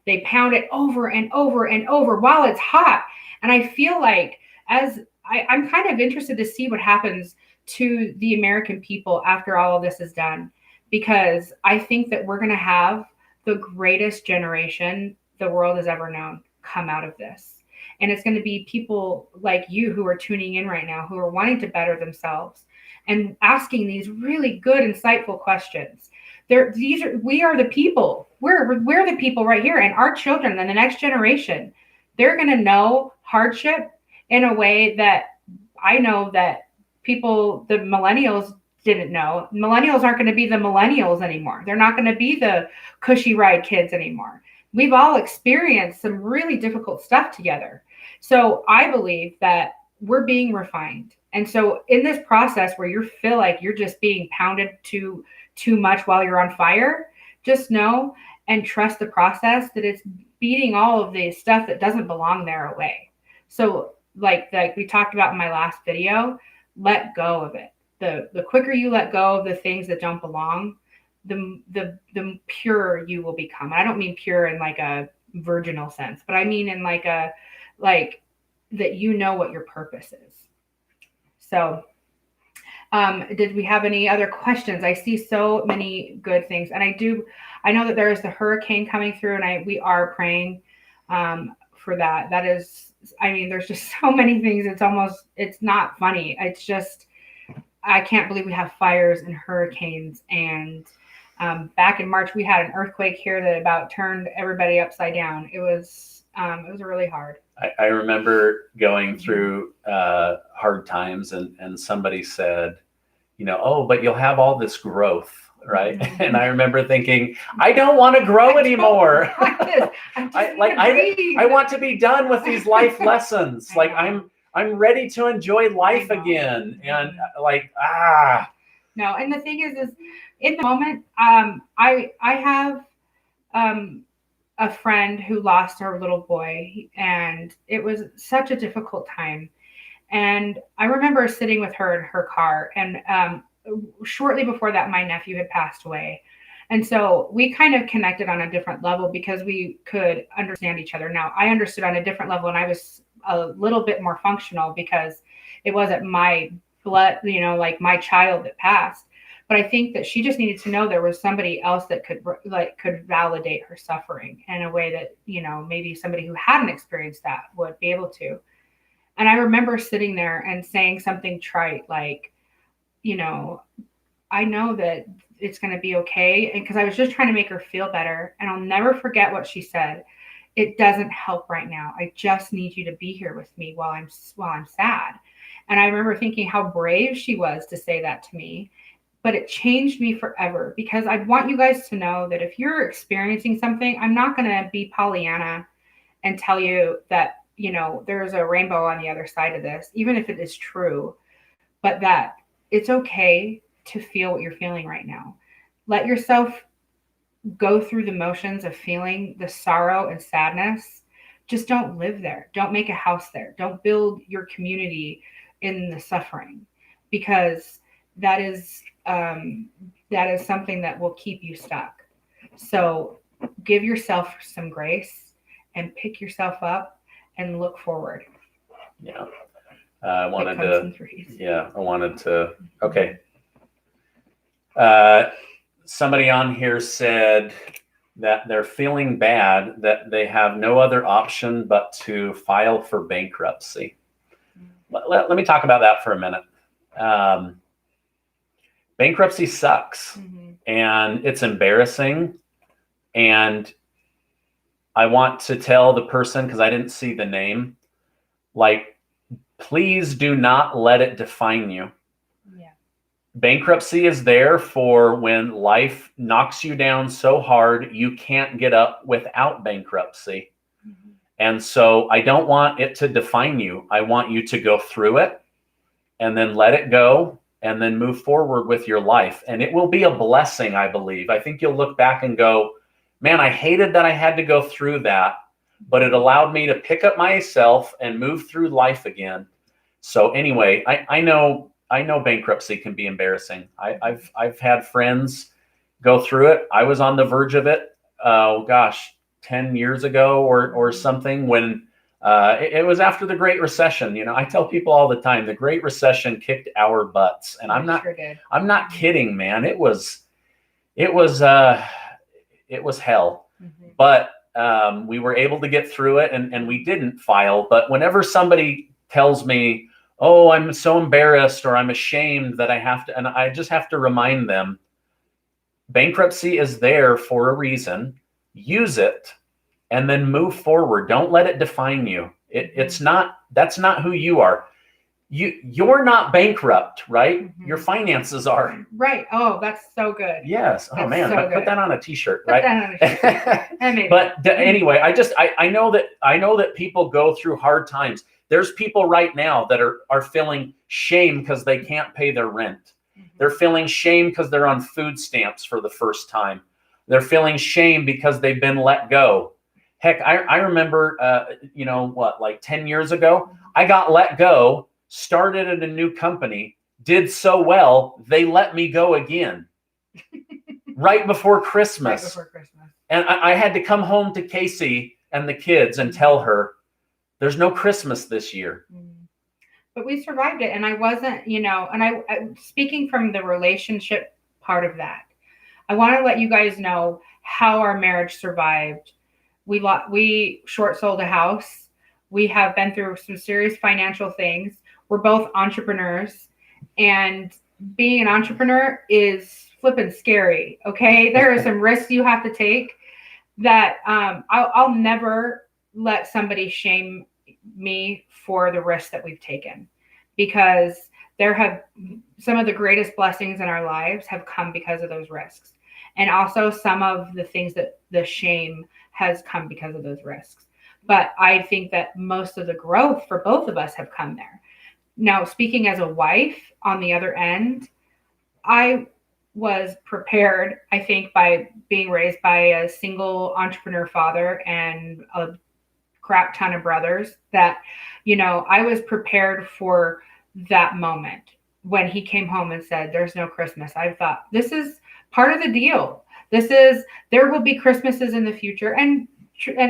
They pound it over and over and over while it's hot. And I feel like I'm kind of interested to see what happens to the American people after all of this is done, because I think that we're going to have the greatest generation the world has ever known come out of this. And it's going to be people like you who are tuning in right now, who are wanting to better themselves and asking these really good, insightful questions. We are the people. We're the people right here, and our children and the next generation, they're going to know hardship in a way that I know that people, the millennials, didn't know. Millennials aren't going to be the millennials anymore. They're not going to be the cushy ride kids anymore. We've all experienced some really difficult stuff together. So I believe that we're being refined. And so in this process where you feel like you're just being pounded too much while you're on fire, just know and trust the process that it's beating all of the stuff that doesn't belong there away. So like we talked about in my last video, let go of it. The quicker you let go of the things that don't belong, the purer you will become. And I don't mean pure in like a virginal sense, but I mean in like that you know what your purpose is. So did we have any other questions? I see so many good things. And I know that there is the hurricane coming through, and we are praying for that. That is, I mean, there's just so many things. It's not funny. It's just, I can't believe we have fires and hurricanes. And back in March, we had an earthquake here that about turned everybody upside down. It was really hard. I remember going through hard times, and somebody said, oh, but you'll have all this growth, right? Mm-hmm. And I remember thinking, I don't want to grow anymore. I want to be done with these life lessons. Like I'm ready to enjoy life again. And No, and the thing is in the moment, I have a friend who lost her little boy, and it was such a difficult time. And I remember sitting with her in her car, and shortly before that, my nephew had passed away. And so we kind of connected on a different level because we could understand each other. Now, I understood on a different level, and I was a little bit more functional because it wasn't my blood, like my child that passed. But I think that she just needed to know there was somebody else that could validate her suffering in a way that, maybe somebody who hadn't experienced that would be able to. And I remember sitting there and saying something trite like, I know that it's going to be okay. And because I was just trying to make her feel better. And I'll never forget what she said. It doesn't help right now. I just need you to be here with me while I'm sad. And I remember thinking how brave she was to say that to me. But it changed me forever, because I want you guys to know that if you're experiencing something, I'm not going to be Pollyanna and tell you that, there's a rainbow on the other side of this, even if it is true, but that it's okay to feel what you're feeling right now. Let yourself go through the motions of feeling the sorrow and sadness. Just don't live there. Don't make a house there. Don't build your community in the suffering, because that is something that will keep you stuck. So give yourself some grace and pick yourself up and look forward. Yeah. I wanted to, okay. Somebody on here said that they're feeling bad that they have no other option but to file for bankruptcy. Let me talk about that for a minute. Bankruptcy sucks, and it's embarrassing. And I want to tell the person, because I didn't see the name, like, please do not let it define you. Yeah. Bankruptcy is there for when life knocks you down so hard you can't get up without bankruptcy. And so I don't want it to define you. I want you to go through it and then let it go and then move forward with your life. And it will be a blessing, I believe. I think you'll look back and go, man, I hated that I had to go through that, but it allowed me to pick up myself and move through life again. So anyway, I know bankruptcy can be embarrassing. I've had friends go through it. I was on the verge of it. 10 years ago or something, when it was after the Great Recession. You know, I tell people all the time, the Great Recession kicked our butts, and I'm not kidding, man. It was hell. But we were able to get through it, and we didn't file. But whenever somebody tells me, oh, I'm so embarrassed or I'm ashamed that I have to, and I just have to remind them, bankruptcy is there for a reason. Use it and then move forward. Don't let it define you. That's not who you are. You're not bankrupt, right? Your finances are. Right. Oh, that's so good. Yes. Oh man, so put that on a t-shirt, right? Put that on a t-shirt. But anyway, I know that people go through hard times. There's people right now that are feeling shame because they can't pay their rent. They're feeling shame because they're on food stamps for the first time. They're feeling shame because they've been let go. Heck, I remember, like 10 years ago, I got let go, started at a new company, did so well, they let me go again right before Christmas. And I had to come home to Kacey and the kids and tell her, there's no Christmas this year. But we survived it. And I wasn't, and I speaking from the relationship part of that, I want to let you guys know how our marriage survived. We short sold a house. We have been through some serious financial things. We're both entrepreneurs, and being an entrepreneur is flipping scary. Okay. There are some risks you have to take that I'll never let somebody shame me for the risks that we've taken, because there have some of the greatest blessings in our lives have come because of those risks. And also some of the things that the shame has come because of those risks. But I think that most of the growth for both of us have come there. Now, speaking as a wife on the other end, I was prepared, I think, by being raised by a single entrepreneur father and a crap ton of brothers, that, I was prepared for that moment when he came home and said, there's no Christmas. I thought, this is part of the deal. There will be Christmases in the future. And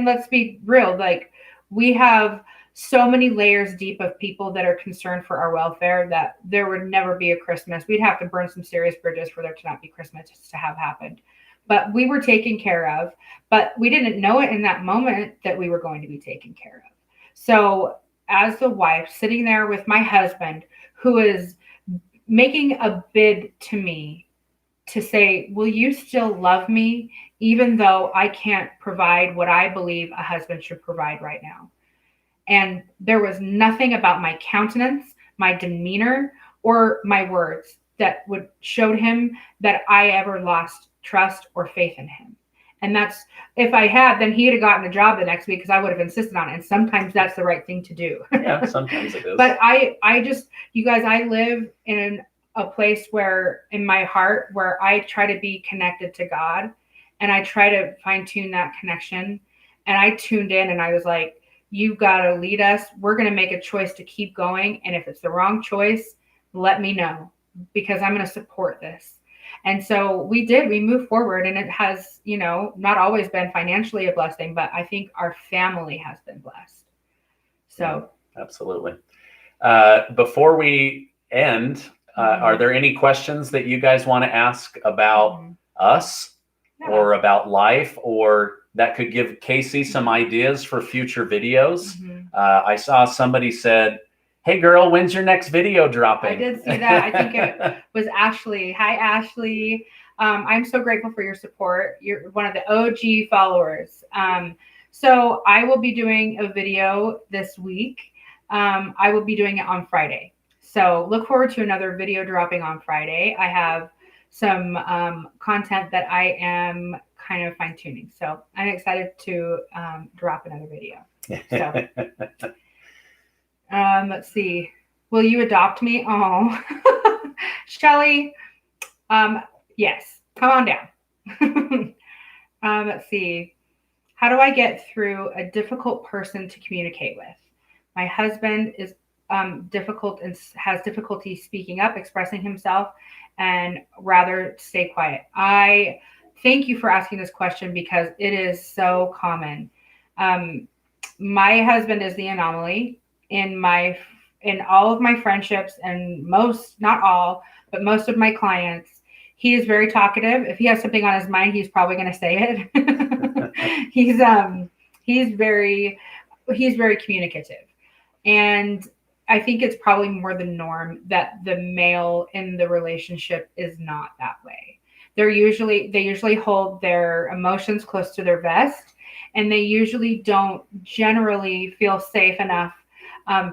let's be real, like, we have so many layers deep of people that are concerned for our welfare that there would never be a Christmas. We'd have to burn some serious bridges for there to not be Christmas to have happened. But we were taken care of, but we didn't know it in that moment that we were going to be taken care of. So as the wife sitting there with my husband, who is making a bid to me to say, will you still love me, even though I can't provide what I believe a husband should provide right now? And there was nothing about my countenance, my demeanor, or my words that would showed him that I ever lost trust or faith in him. And that's, if I had, then he'd have gotten a job the next week, because I would have insisted on it. And sometimes that's the right thing to do. Yeah, sometimes it is. But I just, you guys, I live in a place where, in my heart, where I try to be connected to God, and I try to fine tune that connection. And I tuned in and I was like, you've got to lead us. We're going to make a choice to keep going. And if it's the wrong choice, let me know. because I'm going to support this. And so we moved forward, and it has, not always been financially a blessing, but I think our family has been blessed. So. Yeah, absolutely. Before we end, are there any questions that you guys want to ask about us or about life, or that could give Kacey some ideas for future videos? I saw somebody said, "Hey girl, when's your next video dropping?" I did see that. I think it was Ashley. Hi, Ashley. I'm so grateful for your support. You're one of the OG followers. So I will be doing a video this week. I will be doing it on Friday. So look forward to another video dropping on Friday. I have some content that I am kind of fine tuning. So I'm excited to drop another video. So let's see. Will you adopt me? Oh, Shelly. Yes. Come on down. Let's see. How do I get through a difficult person to communicate with? My husband is difficult and has difficulty speaking up, expressing himself, and rather stay quiet. I thank you for asking this question because it is so common. My husband is the anomaly in all of my friendships, and not all, but most of my clients. He is very talkative. If he has something on his mind, he's probably going to say it. He's very communicative. And I think it's probably more the norm that the male in the relationship is not that way. They usually hold their emotions close to their vest, and they usually don't generally feel safe enough,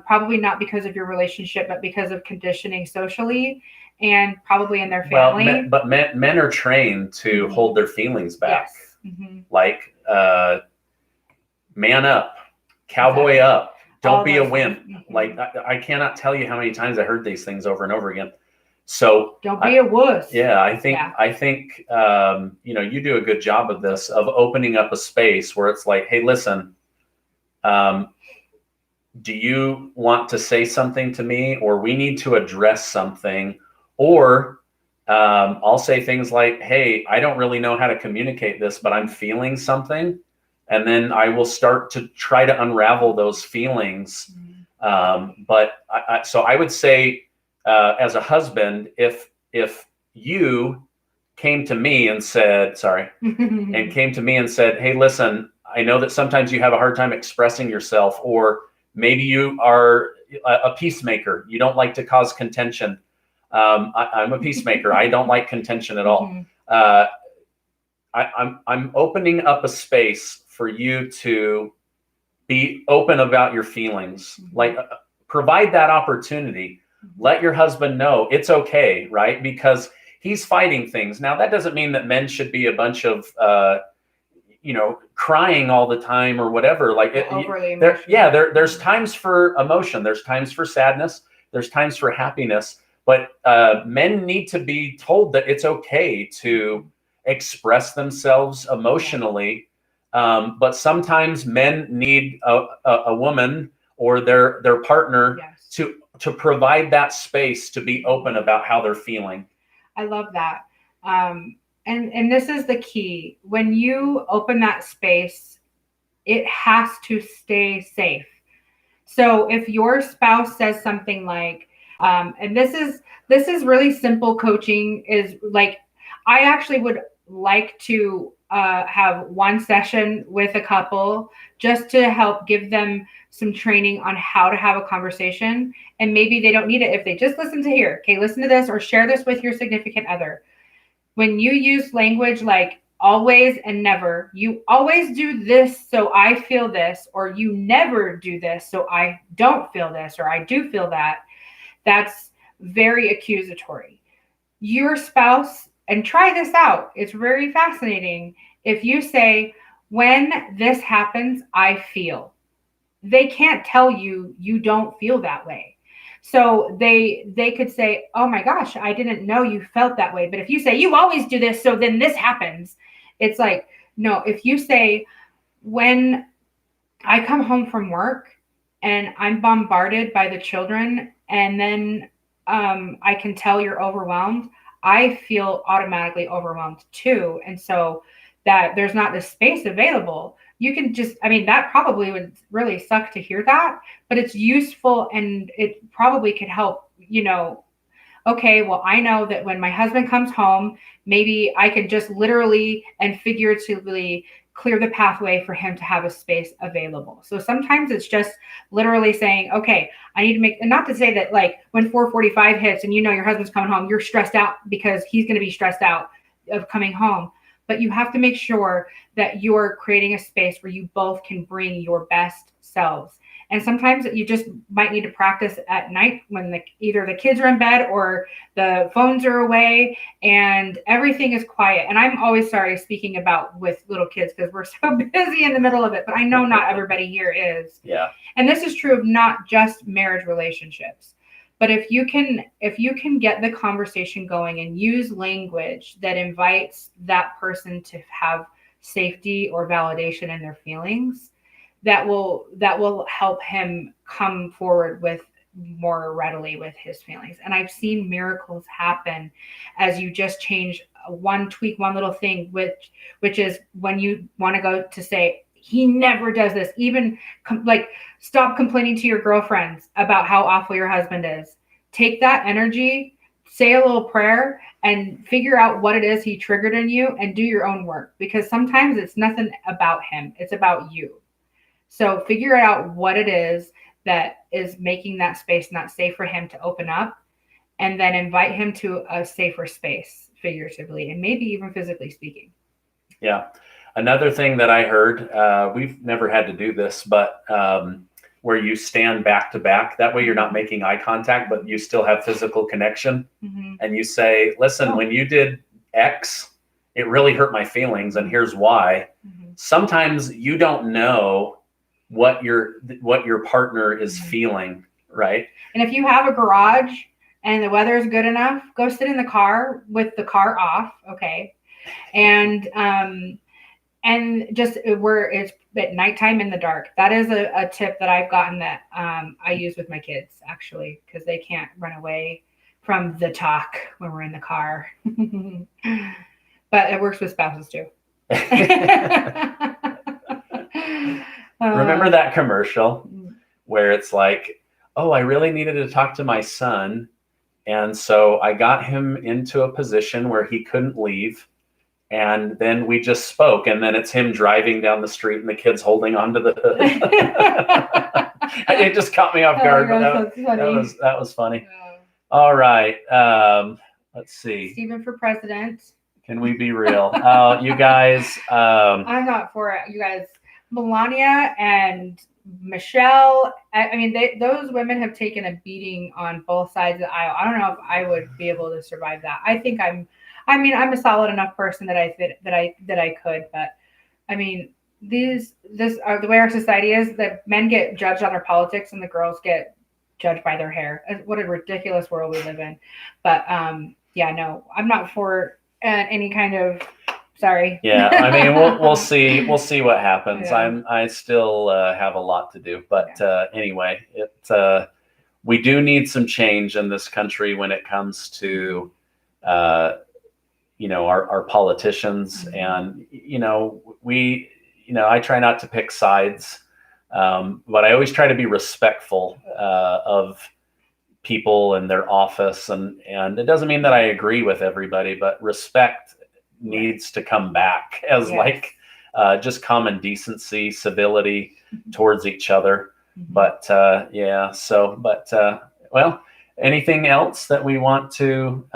probably not because of your relationship, but because of conditioning socially and probably in their family. Well, men are trained to hold their feelings back. Yes. Like, man up, cowboy up. Don't be a wimp. Like, I cannot tell you how many times I heard these things over and over again. So don't be a wuss. Yeah, I think you do a good job of this, of opening up a space where it's like, hey, listen, do you want to say something to me, or we need to address something, or I'll say things like, hey, I don't really know how to communicate this, but I'm feeling something. And then I will start to try to unravel those feelings. So I would say, as a husband, if you came to me and said, hey, listen, I know that sometimes you have a hard time expressing yourself, or maybe you are a peacemaker. You don't like to cause contention. I'm a peacemaker. I don't like contention at all. I'm opening up a space for you to be open about your feelings. Like, provide that opportunity. Let your husband know it's okay, right? Because he's fighting things. Now, that doesn't mean that men should be a bunch of, crying all the time or whatever. Like, there's times for emotion. There's times for sadness. There's times for happiness. But men need to be told that it's okay to express themselves emotionally. But sometimes men need a woman or their partner to provide that space to be open about how they're feeling. I love that. And this is the key. When you open that space, it has to stay safe. So if your spouse says something like, and this is really simple coaching, is like, I actually would like to have one session with a couple just to help give them some training on how to have a conversation. And maybe they don't need it if they just listen to here. Okay, listen to this, or share this with your significant other. When you use language like always and never, you always do this, so I feel this, or you never do this, so I don't feel this, or I do feel that, that's very accusatory. Your spouse, and try this out, it's very fascinating. If you say, when this happens, I feel, they can't tell you you don't feel that way. So they could say, oh my gosh, I didn't know you felt that way. But if you say, you always do this, so then this happens, it's like, no. If you say, when I come home from work and I'm bombarded by the children, and then I can tell you're overwhelmed, I feel automatically overwhelmed too. And so that there's not this space available. You can just, I mean, that probably would really suck to hear that, but it's useful and it probably could help, okay, well, I know that when my husband comes home, maybe I can just literally and figuratively clear the pathway for him to have a space available. So sometimes it's just literally saying, okay, I need to make, and not to say that like when 4:45 hits and your husband's coming home, you're stressed out because he's going to be stressed out of coming home. But you have to make sure that you're creating a space where you both can bring your best selves. And sometimes you just might need to practice at night when either the kids are in bed or the phones are away and everything is quiet. And I'm always sorry speaking about with little kids because we're so busy in the middle of it, but I know not everybody here is. Yeah. And this is true of not just marriage relationships. But if you can get the conversation going and use language that invites that person to have safety or validation in their feelings, that will help him come forward with more readily with his feelings. And I've seen miracles happen as you just change one tweak, one little thing, which is when you want to go to say, he never does this, even like stop complaining to your girlfriends about how awful your husband is. Take that energy, say a little prayer, and figure out what it is he triggered in you and do your own work, because sometimes it's nothing about him, it's about you. So figure out what it is that is making that space not safe for him to open up, and then invite him to a safer space, figuratively and maybe even physically speaking. Yeah. Another thing that I heard, we've never had to do this, but where you stand back to back, that way you're not making eye contact, but you still have physical connection. Mm-hmm. And you say, listen, when you did X, it really hurt my feelings, and here's why. Mm-hmm. Sometimes you don't know what your partner is mm-hmm. feeling, right? And if you have a garage and the weather is good enough, go sit in the car with the car off, okay? And just where it's at nighttime in the dark. That is a tip that I've gotten that I use with my kids, actually, because they can't run away from the talk when we're in the car. But it works with spouses too. Remember that commercial where it's like, oh, I really needed to talk to my son, and so I got him into a position where he couldn't leave. And then we just spoke, and then it's him driving down the street and the kids holding onto the hood. It just caught me off guard. That was funny. Yeah. All right. Let's see. Stephen for president. Can we be real? You guys. I'm not for it. You guys, Melania and Michelle. I mean, those women have taken a beating on both sides of the aisle. I don't know if I would be able to survive that. I think I'm a solid enough person that I could, but I mean, this are the way our society is, that men get judged on their politics and the girls get judged by their hair. What a ridiculous world we live in. But yeah, no, I'm not for any kind of, sorry. Yeah, I mean, we'll see what happens. Yeah. I still have a lot to do, but anyway, we do need some change in this country when it comes to our politicians. Mm-hmm. And I try not to pick sides, but I always try to be respectful of people and their office, and it doesn't mean that I agree with everybody, but respect needs to come back as just common decency, civility towards each other. Mm-hmm. But well, anything else that we want to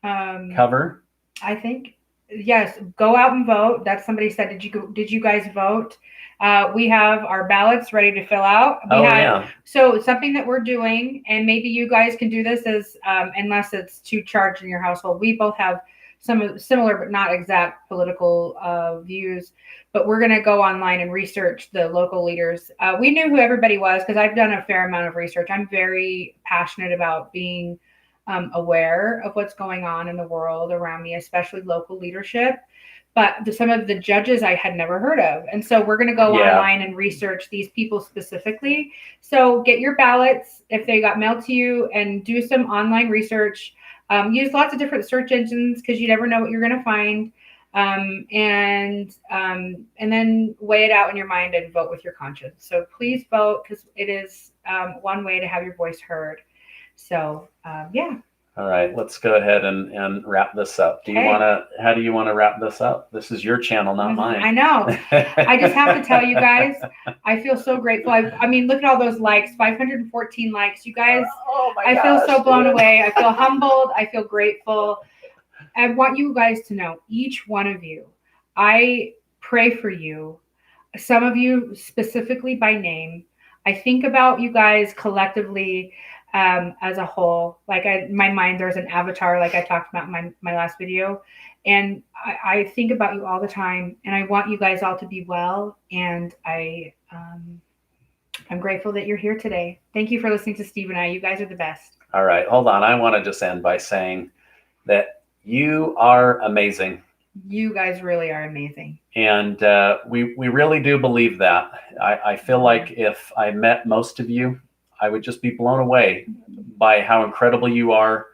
cover? I think yes. Go out and vote. That's somebody said. Did you guys vote? We have our ballots ready to fill out. So something that we're doing, and maybe you guys can do this as unless it's too charged in your household. We both have some similar but not exact political views, but we're going to go online and research the local leaders. We knew who everybody was because I've done a fair amount of research. I'm very passionate about being aware of what's going on in the world around me, especially local leadership. but some of the judges I had never heard of. And so we're going to go online and research these people specifically. So get your ballots if they got mailed to you, and do some online research. Use lots of different search engines, because you never know what you're going to find. And then weigh it out in your mind and vote with your conscience. So please vote, because it is one way to have your voice heard. So yeah. All right, let's go ahead and wrap this up. How do you want to wrap this up? This is your channel, not mine. I know. I just have to tell you guys, I feel so grateful. I mean, look at all those likes, 514 likes. You guys, oh my I gosh, feel so blown away. I feel humbled. I feel grateful. I want you guys to know, each one of you, I pray for you. Some of you specifically by name. I think about you guys collectively as a whole. Like my mind, there's an avatar, like I talked about in my last video. And I think about you all the time, and I want you guys all to be well. And I'm grateful that you're here today. Thank you for listening to Steve and I. You guys are the best. All right, hold on. I want to just end by saying that you are amazing. You guys really are amazing. And we really do believe that. I feel like if I met most of you, I would just be blown away by how incredible you are.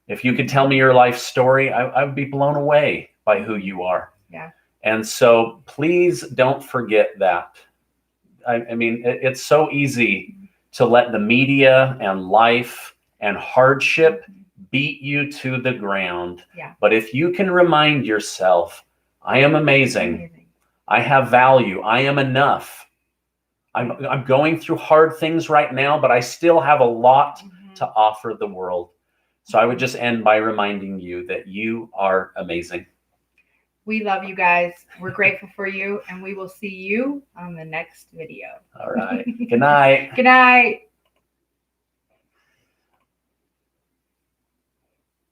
If you could tell me your life story, I would be blown away by who you are. Yeah. And so please don't forget that. I mean, it's so easy to let the media and life and hardship beat you to the ground. Yeah. But if you can remind yourself, I am amazing. I have value. I am enough. I'm going through hard things right now, but I still have a lot to offer the world. So I would just end by reminding you that you are amazing. We love you guys. We're grateful for you, and we will see you on the next video. All right. Good night. Good night.